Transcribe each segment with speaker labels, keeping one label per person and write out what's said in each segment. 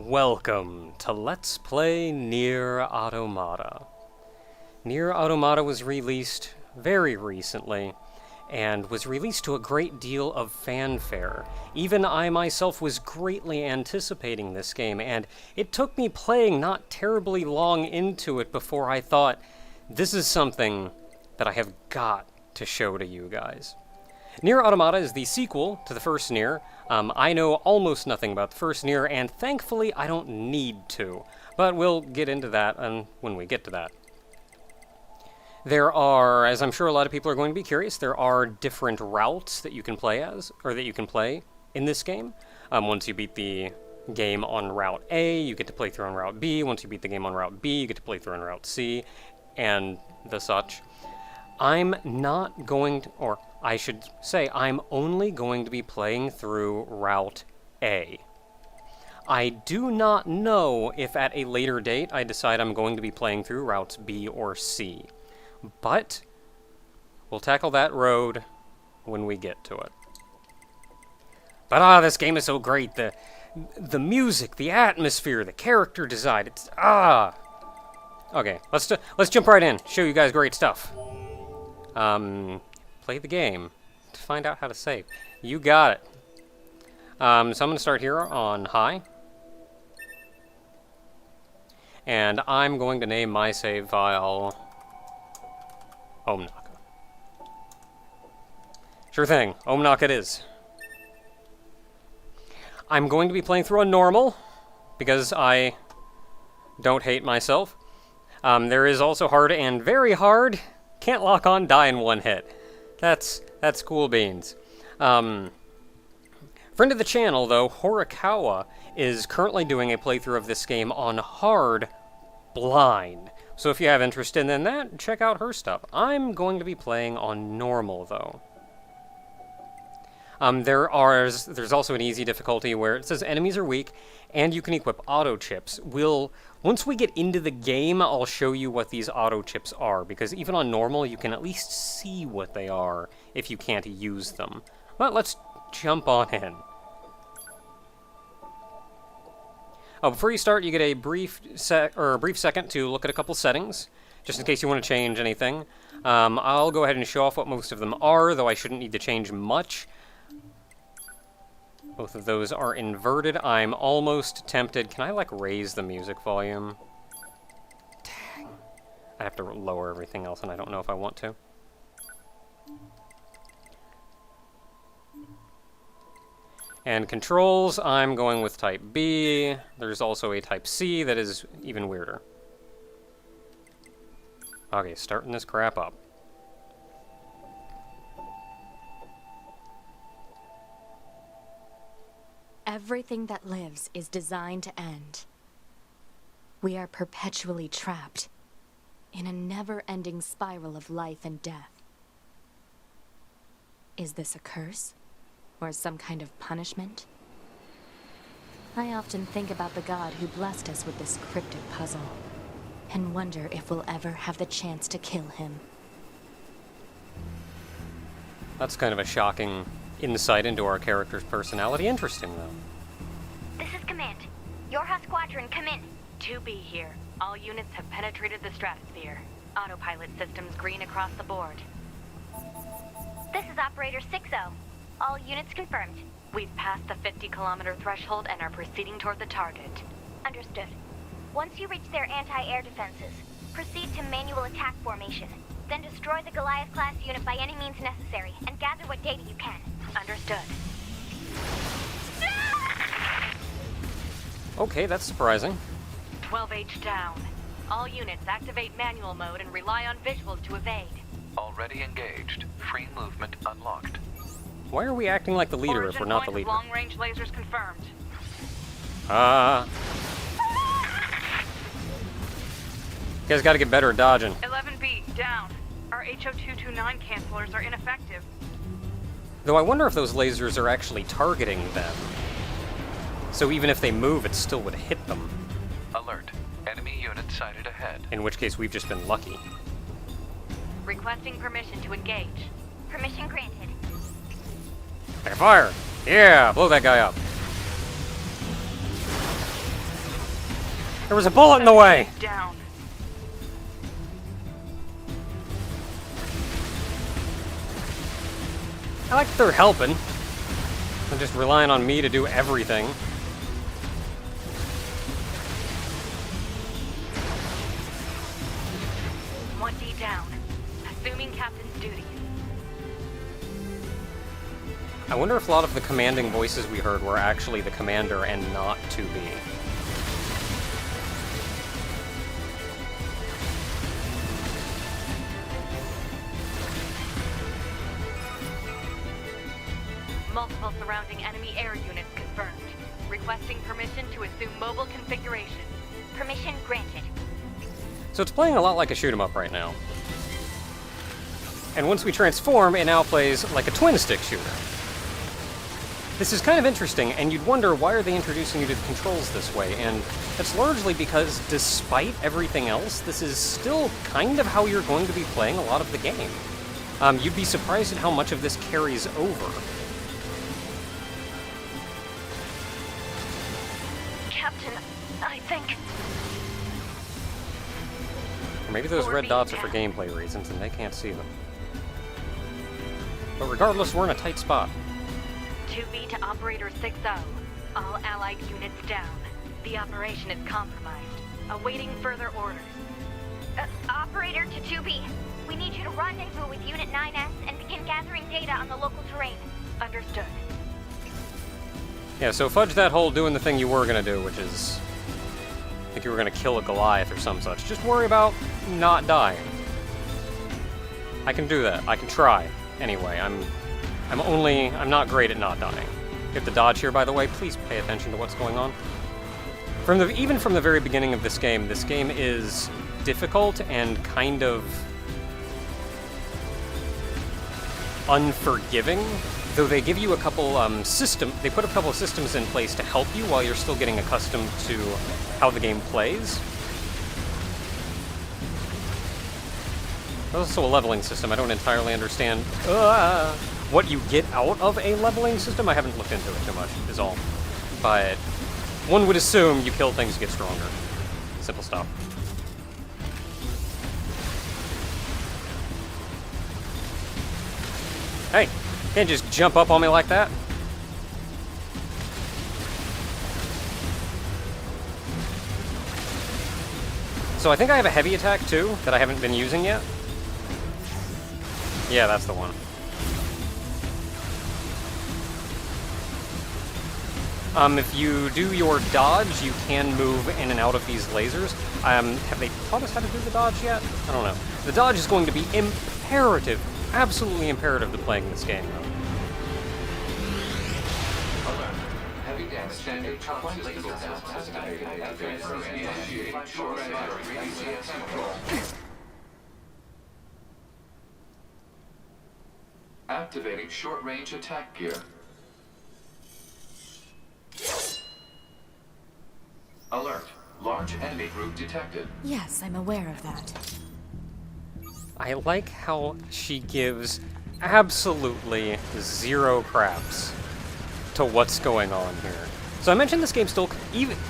Speaker 1: Welcome to Let's Play Nier Automata. Nier Automata was released very recently, and was released to a great deal of fanfare. Even I myself was greatly anticipating this game, and it took me playing not terribly long into it before I thought, this is something that I have got to show to you guys. Nier Automata is the sequel to the first Nier. I know almost nothing about the first Nier, and thankfully I don't need to. But we'll get into that when we get to that. There are, as I'm sure a lot of people are going to be curious, there are different routes that you can play as, or that you can play in this game. Once you beat the game on Route A, you get to play through on Route B. Once you beat the game on Route B, you get to play through on Route C, and the such. I'm not going to, or I should say, I'm only going to be playing through Route A. I do not know if at a later date I decide I'm going to be playing through Routes B or C. But we'll tackle that road when we get to it. But this game is so great. The music, the atmosphere, the character design, it's Okay, let's jump right in. Show you guys great stuff. Play the game to find out how to save. You got it. So I'm going to start here on high. And I'm going to name my save file Automata. Sure thing, Automata it is. I'm going to be playing through on normal, because I don't hate myself. There is also hard and very hard. Can't lock on, die in one hit. That's cool beans. Friend of the channel, though, Horikawa, is currently doing a playthrough of this game on hard blind. So if you have interest in that, check out her stuff. I'm going to be playing on normal, though. There's also an easy difficulty where it says enemies are weak, and you can equip auto chips. Once we get into the game, I'll show you what these auto chips are, because even on normal, you can at least see what they are if you can't use them. But let's jump on in. Before you start, you get a brief second to look at a couple settings, just in case you want to change anything. I'll go ahead and show off what most of them are, though I shouldn't need to change much. Both of those are inverted. I'm almost tempted. Can I, raise the music volume? Dang. I have to lower everything else, and I don't know if I want to. And controls, I'm going with Type B. There's also a Type C that is even weirder. Okay, starting this crap up.
Speaker 2: Everything that lives is designed to end. We are perpetually trapped in a never-ending spiral of life and death. Is this a curse? Or some kind of punishment? I often think about the god who blessed us with this cryptic puzzle, and wonder if we'll ever have the chance to kill him.
Speaker 1: That's kind of a shocking insight into our character's personality. Interesting, though.
Speaker 3: This is Command. Yorha Squadron, come in. 2B here. All units have penetrated the stratosphere. Autopilot systems green across the board. This is Operator 6-0. All units confirmed. We've passed the 50-kilometer threshold and are proceeding toward the target. Understood. Once you reach their anti-air defenses, proceed to manual attack formation. Then destroy the Goliath-class unit by any means necessary, and gather what data you can. Understood.
Speaker 1: Okay, that's surprising.
Speaker 3: 12H down. All units activate manual mode and rely on visuals to evade.
Speaker 4: Already engaged. Free movement unlocked.
Speaker 1: Why are we acting like the leader if we're not the leader?
Speaker 3: Long-range lasers confirmed.
Speaker 1: You guys gotta get better at dodging.
Speaker 3: 11B, down. Our HO229 cancelers are ineffective.
Speaker 1: Though I wonder if those lasers are actually targeting them. So even if they move, it still would hit them.
Speaker 4: Alert. Enemy unit sighted ahead.
Speaker 1: In which case, we've just been lucky.
Speaker 3: Requesting permission to engage. Permission granted.
Speaker 1: Fire! Yeah! Blow that guy up. There was a bullet in the way!
Speaker 3: Down.
Speaker 1: I like that they're helping. They're just relying on me to do everything.
Speaker 3: One D down. Assuming captain's duties.
Speaker 1: I wonder if a lot of the commanding voices we heard were actually the commander and not 2B.
Speaker 3: Multiple surrounding enemy air units confirmed. Requesting permission to assume mobile configuration. Permission granted.
Speaker 1: So it's playing a lot like a shoot-'em-up right now. And once we transform, it now plays like a twin-stick shooter. This is kind of interesting, and you'd wonder, why are they introducing you to the controls this way? And that's largely because, despite everything else, this is still kind of how you're going to be playing a lot of the game. You'd be surprised at how much of this carries over.
Speaker 3: Captain, I think...
Speaker 1: Or maybe those red dots are for gameplay reasons, and they can't see them. But regardless, we're in a tight spot.
Speaker 3: 2B to Operator 6-0. All Allied units down. The operation is compromised. Awaiting further orders.
Speaker 5: Operator to 2B. We need you to rendezvous with Unit 9S and begin gathering data on the local terrain.
Speaker 3: Understood.
Speaker 1: Yeah, so fudge that whole doing the thing you were gonna do, which is... I think you were gonna kill a Goliath or some such. Just worry about not dying. I can do that. I can try. Anyway, I'm not great at not dying. You have to dodge here, by the way. Please pay attention to what's going on. Even from the very beginning of this game is difficult and kind of unforgiving. Though they give you a couple they put a couple of systems in place to help you while you're still getting accustomed to how the game plays. There's also a leveling system. I don't entirely understand what you get out of a leveling system. I haven't looked into it too much, is all. But one would assume you kill things, get stronger. Simple stuff. Hey, you can't just jump up on me like that. So I think I have a heavy attack too that I haven't been using yet. Yeah, that's the one. If you do your dodge, you can move in and out of these lasers. Have they taught us how to do the dodge yet? I don't know. The dodge is going to be imperative, absolutely imperative to playing this game, though.
Speaker 4: Alert. Heavy damage. Standard top system activated. Initiate short-range control. Activating short-range attack gear. Alert. Large enemy group detected.
Speaker 2: Yes, I'm aware of that.
Speaker 1: I like how she gives absolutely zero craps to what's going on here. So I mentioned this game still,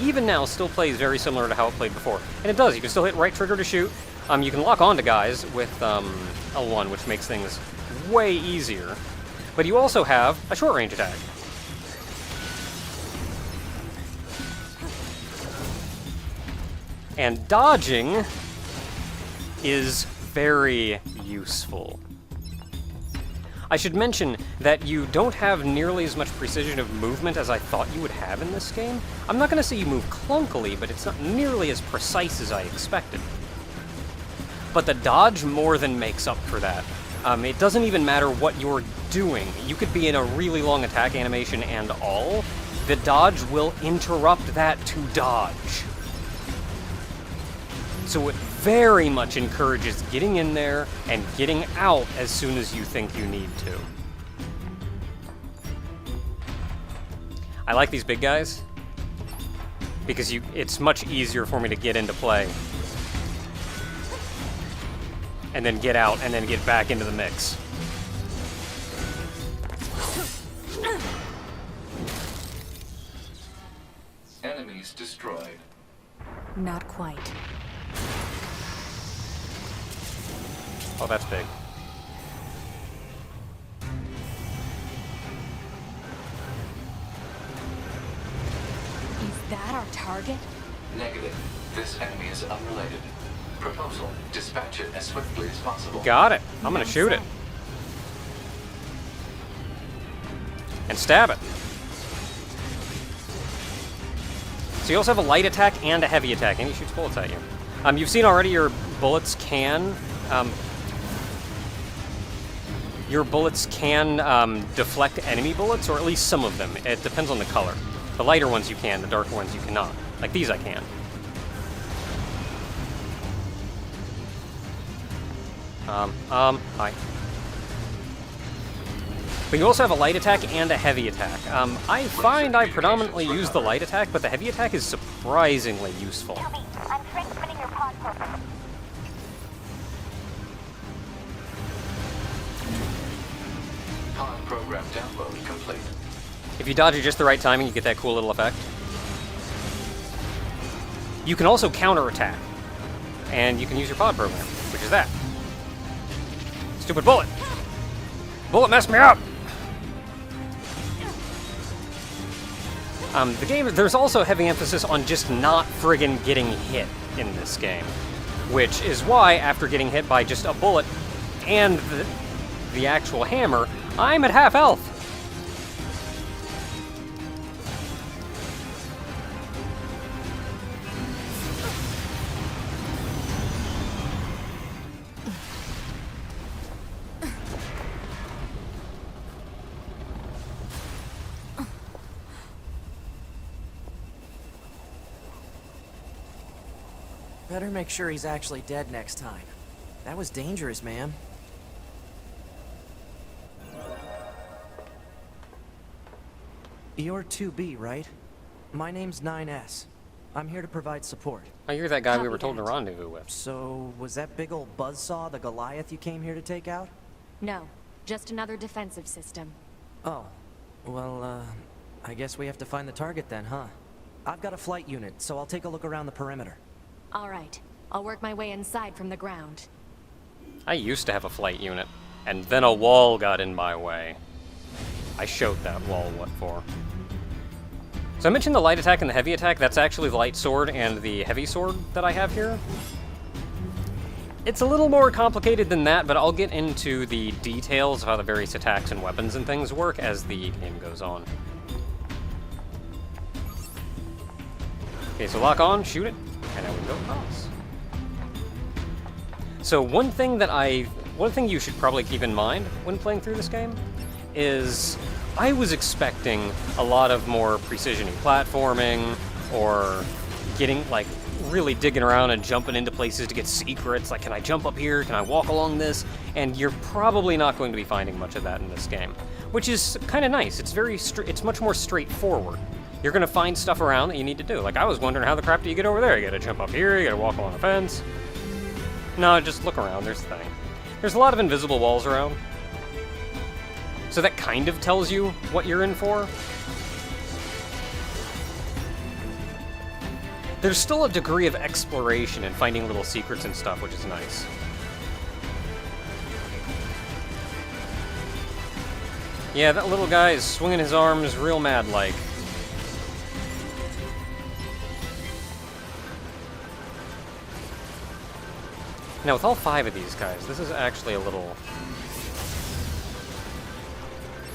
Speaker 1: even now, still plays very similar to how it played before. And it does. You can still hit right trigger to shoot. You can lock onto guys with L1, which makes things way easier. But you also have a short-range attack. And dodging is very useful. I should mention that you don't have nearly as much precision of movement as I thought you would have in this game. I'm not going to say you move clunkily, but it's not nearly as precise as I expected. But the dodge more than makes up for that. It doesn't even matter what you're doing. You could be in a really long attack animation and all. The dodge will interrupt that to dodge. So it very much encourages getting in there and getting out as soon as you think you need to. I like these big guys because it's much easier for me to get into play and then get out and then get back into the mix.
Speaker 4: Enemies destroyed.
Speaker 2: Not quite.
Speaker 1: Oh, that's big.
Speaker 2: Is that our target?
Speaker 4: Negative. This enemy is unrelated. Proposal. Dispatch it as swiftly as possible.
Speaker 1: Got it. I'm gonna shoot it. And stab it. So you also have a light attack and a heavy attack, and he shoots bullets at you. You've seen already your bullets can deflect enemy bullets, or at least some of them. It depends on the color. The lighter ones you can, the darker ones you cannot. Like these I can. Hi. But you also have a light attack and a heavy attack. I find I predominantly use the light attack, but the heavy attack is surprisingly useful.
Speaker 5: Toby, I'm transmitting your pod program.
Speaker 4: Pod program download complete.
Speaker 1: If you dodge at just the right timing, you get that cool little effect. You can also counterattack, and you can use your pod program, which is that. Stupid bullet! Bullet messed me up! The game, there's also heavy emphasis on just not friggin' getting hit in this game. Which is why, after getting hit by just a bullet and the actual hammer, I'm at half health.
Speaker 6: Better make sure he's actually dead next time. That was dangerous, man. You're 2B, right? My name's 9S. I'm here to provide support.
Speaker 1: Oh, you're that guy we
Speaker 2: Copy
Speaker 1: were told to
Speaker 2: that.
Speaker 1: rendezvous with.
Speaker 6: So, was that big old buzzsaw the Goliath you came here to take out?
Speaker 2: No, just another defensive system.
Speaker 6: Oh. Well, I guess we have to find the target then, huh? I've got a flight unit, so I'll take a look around the perimeter.
Speaker 2: All right, I'll work my way inside from the ground.
Speaker 1: I used to have a flight unit, and then a wall got in my way. I showed that wall what for. So I mentioned the light attack and the heavy attack. That's actually the light sword and the heavy sword that I have here. It's a little more complicated than that, but I'll get into the details of how the various attacks and weapons and things work as the game goes on. Okay, so lock on, shoot it, and now we can go across. So one thing you should probably keep in mind when playing through this game is I was expecting a lot of more precision-y platforming, or getting, like, really digging around and jumping into places to get secrets, like, can I jump up here, can I walk along this? And you're probably not going to be finding much of that in this game, which is kind of nice. It's it's much more straightforward. You're gonna find stuff around that you need to do. Like, I was wondering, how the crap do you get over there? You gotta jump up here, you gotta walk along a fence. No, just look around, there's the thing. There's a lot of invisible walls around. So that kind of tells you what you're in for. There's still a degree of exploration and finding little secrets and stuff, which is nice. Yeah, that little guy is swinging his arms real mad-like. Now, with all 5 of these guys, this is actually a little...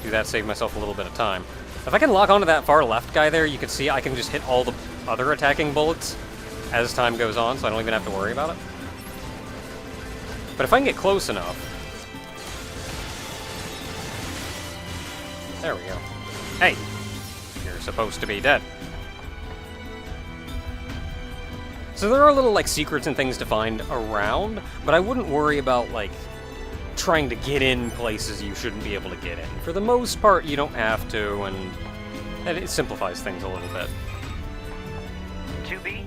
Speaker 1: Do that, save myself a little bit of time. If I can lock onto that far left guy there, you can see I can just hit all the other attacking bullets as time goes on, so I don't even have to worry about it. But if I can get close enough... There we go. Hey! You're supposed to be dead. So there are little, like, secrets and things to find around, but I wouldn't worry about, like, trying to get in places you shouldn't be able to get in. For the most part, you don't have to, and it simplifies things a little bit.
Speaker 7: 2B?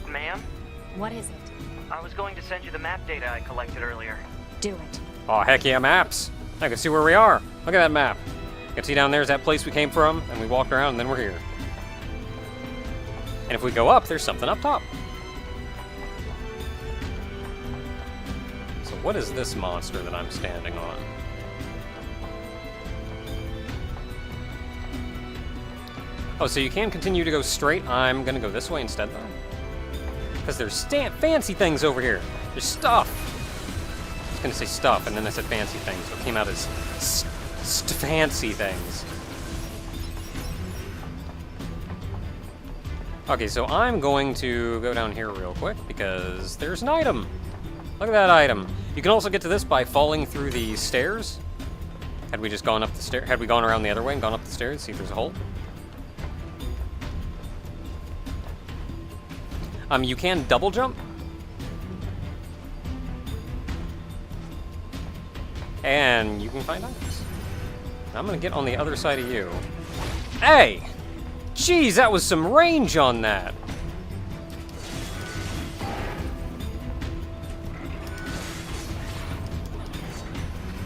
Speaker 7: Ma'am?
Speaker 2: What is it?
Speaker 7: I was going to send you the map data I collected earlier.
Speaker 2: Do it.
Speaker 1: Oh, heck yeah, maps! I can see where we are. Look at that map. You can see down there's that place we came from, and we walked around, and then we're here. And if we go up, there's something up top. So what is this monster that I'm standing on? Oh, so you can continue to go straight. I'm gonna go this way instead, though. Because there's fancy things over here. There's stuff. I was gonna say stuff, and then I said fancy things, so it came out as fancy things. Okay, so I'm going to go down here real quick, because there's an item. Look at that item. You can also get to this by falling through the stairs. Had we just gone up the stairs, had we gone around the other way and gone up the stairs, see if there's a hole. You can double jump. And you can find items. I'm gonna get on the other side of you. Hey! Jeez, that was some range on that!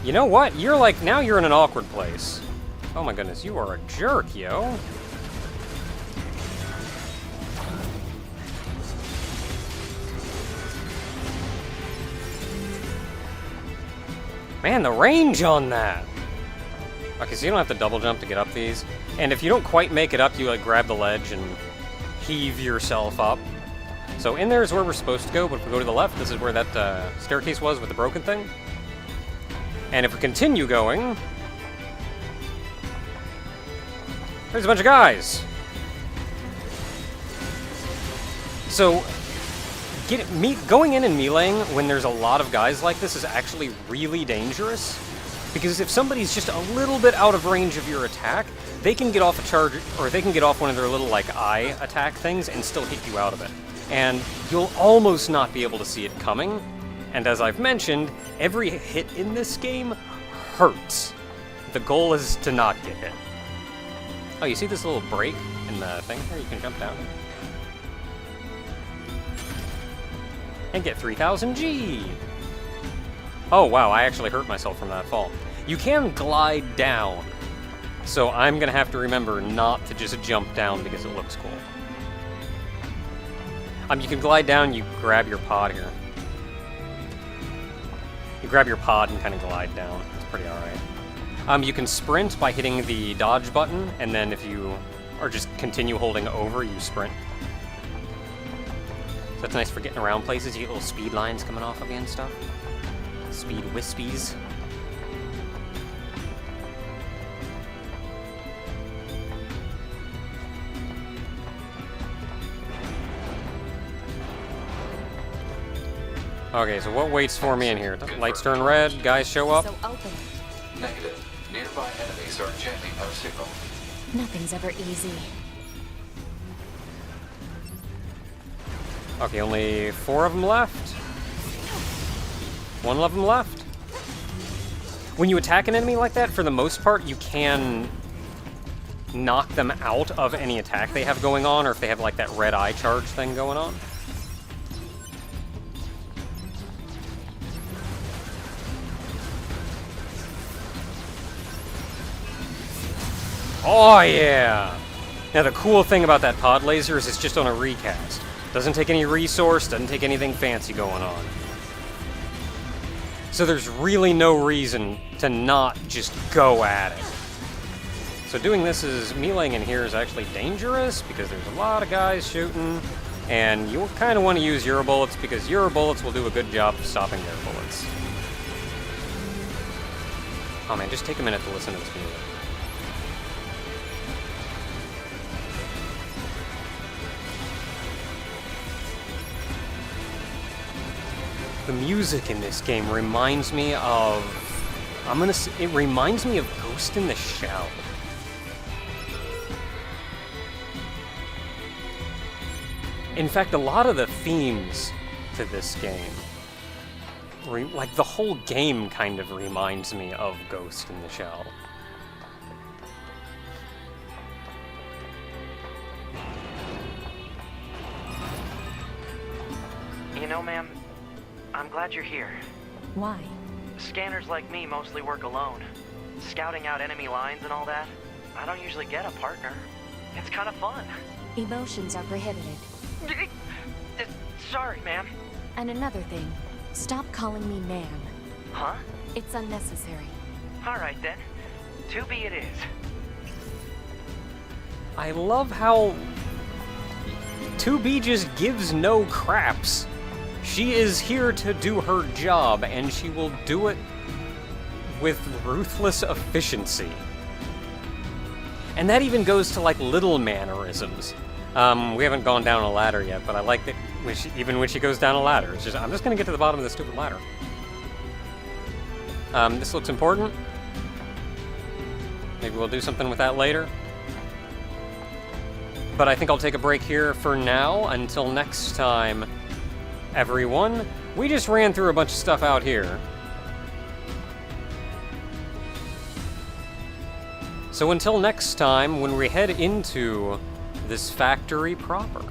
Speaker 1: You know what? You're like, now you're in an awkward place. Oh my goodness, you are a jerk, yo. Man, the range on that! Okay, so you don't have to double jump to get up these. And if you don't quite make it up, you like grab the ledge and heave yourself up. So in there is where we're supposed to go, but if we go to the left, this is where that staircase was with the broken thing. And if we continue going, there's a bunch of guys. So going in and meleeing when there's a lot of guys like this is actually really dangerous. Because if somebody's just a little bit out of range of your attack, they can get off a charge, or they can get off one of their little, like, eye attack things and still hit you out of it. And you'll almost not be able to see it coming. And as I've mentioned, every hit in this game hurts. The goal is to not get hit. Oh, you see this little break in the thing here? You can jump down. And get 3000 G! Oh wow, I actually hurt myself from that fall. You can glide down, so I'm gonna have to remember not to just jump down because it looks cool. You can glide down, you grab your pod here. You grab your pod and kind of glide down. It's pretty alright. You can sprint by hitting the dodge button, and then if you or just continue holding over, you sprint. So that's nice for getting around places. You get little speed lines coming off of you and stuff. Speed wispies. Okay, so what waits for me in here? Lights turn red, guys show up.
Speaker 2: So open.
Speaker 4: Negative. Nearby enemies are jamming our signal.
Speaker 2: Nothing's ever easy.
Speaker 1: Okay, only 4 of them left. 1 of them left. When you attack an enemy like that, for the most part, you can knock them out of any attack they have going on, or if they have like that red eye charge thing going on. Oh yeah! Now the cool thing about that pod laser is it's just on a recast. Doesn't take any resource, doesn't take anything fancy going on. So there's really no reason to not just go at it. So doing this is meleeing in here is actually dangerous because there's a lot of guys shooting, and you kind of want to use your bullets because your bullets will do a good job of stopping their bullets. Oh man, just take a minute to listen to this music. The music in this game reminds me of... it reminds me of Ghost in the Shell. In fact, a lot of the themes to this game, like the whole game kind of reminds me of Ghost in the Shell.
Speaker 7: You know, ma'am, I'm glad you're here.
Speaker 2: Why?
Speaker 7: Scanners like me mostly work alone. Scouting out enemy lines and all that. I don't usually get a partner. It's kind of fun.
Speaker 2: Emotions are prohibited.
Speaker 7: Sorry, ma'am.
Speaker 2: And another thing, stop calling me ma'am.
Speaker 7: Huh?
Speaker 2: It's unnecessary.
Speaker 7: Alright then. 2B it is.
Speaker 1: I love how 2B just gives no craps. She is here to do her job, and she will do it with ruthless efficiency. And that even goes to, like, little mannerisms. We haven't gone down a ladder yet, but I like that even when she goes down a ladder, it's just, I'm just gonna get to the bottom of this stupid ladder. This looks important. Maybe we'll do something with that later. But I think I'll take a break here for now. Until next time, everyone. We just ran through a bunch of stuff out here. So until next time, when we head into this factory proper.